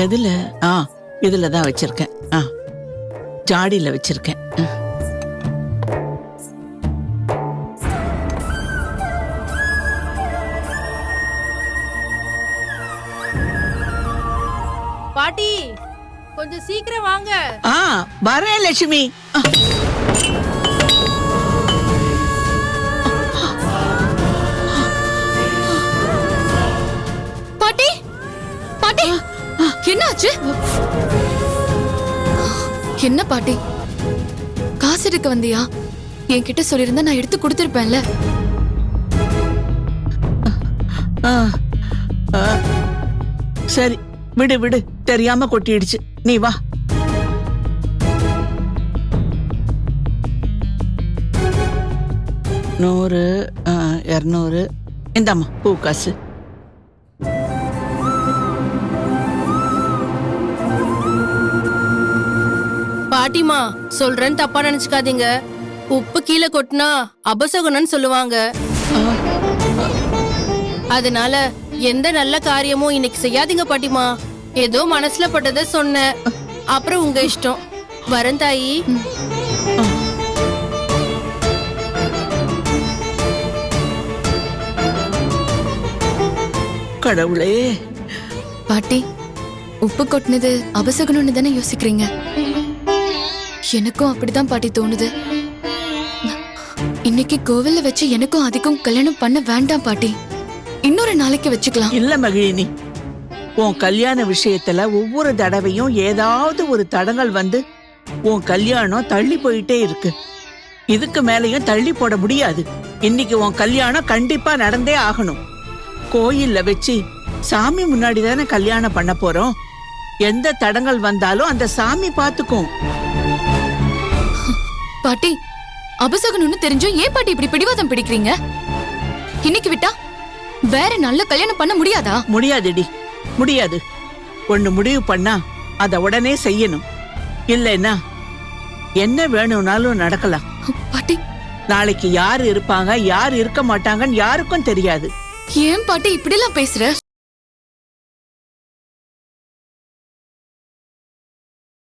எதுல? இதுல தான் வச்சிருக்கேன். ஜாடியில வச்சிருக்கேன். பாட்டி கொஞ்சம் சீக்கிரம் வாங்க. வரேன் லட்சுமி. பாட்டி பாட்டி என்னாச்சு? என்ன பாட்டி, காசு எடுக்க வந்தியா? என்கிட்ட சொல்லிருந்தா நான் எடுத்து கொடுத்திருப்பேன்ல. சரி விடு விடு, தெரியாம கொட்டிடுச்சு. நீ வா. நூறு, 200. இந்தாம்மா பூ காசு. பாட்டிமா சொல்றேன்னு தப்பா நினைச்சுக்காதீங்க. உப்பு கீழே கொட்டினா அபசகுனன்னு சொல்லுவாங்க. அதனால எந்த நல்ல காரியமும் இன்னைக்கு செய்யாதீங்க பாட்டிமா. ஏதோ மனசுல பட்டதை சொன்னேன். அப்புறம் உங்க இஷ்டம். வரேன் தாயி. கடவுளே. பாட்டி, உப்பு கொட்டினது அபசகுனம்னு தானே யோசிக்கிறீங்க? எனக்கும் அப்படிதான் பாட்டி தோணுது. இன்னைக்கு கோவில்ல வச்சு எனக்கும் அதிகம் கல்யாணம் பண்ண வேண்டாம் பாட்டி. இன்னொரு நாளைக்கு வச்சுக்கலாம். இல்ல மகிழினி, உன் கல்யாண விஷயத்துல ஒவ்வொரு தடவையும் ஏதாவது ஒரு தடங்கள் வந்து உன் கல்யாணம் தள்ளி போயிட்டே இருக்கு. இதுக்கு மேலையும் தள்ளி போட முடியாது. இன்னைக்கு உன் கல்யாணம் கண்டிப்பா நடந்தே ஆகணும். கோயில்ல வச்சு சாமி முன்னாடி தானே கல்யாணம் பண்ண போறோம். எந்த தடங்கள் வந்தாலும் அந்த சாமி பாத்துக்கும். பாட்டி, அபசகனுன்னு தெரிஞ்சும் ஏன் பாட்டி இப்படி பிடிவாதம் பிடிக்கிறீங்க? இன்னைக்கு விட்டா வேற நல்ல கல்யாணம் பண்ண முடியாதா? முடியாதுடி, முடியாது. ஒண்ணு முடிவு பண்ணா அத உடனே செய்யணும். இல்லைன்னா என்ன வேணும்னாலும் நடக்கலாம். பாட்டி, நாளைக்கு யாரு இருப்பாங்க யாரு இருக்க மாட்டாங்கன்னு யாருக்கும் தெரியாது. ஏன் பாட்டி இப்படி எல்லாம் பேசுற?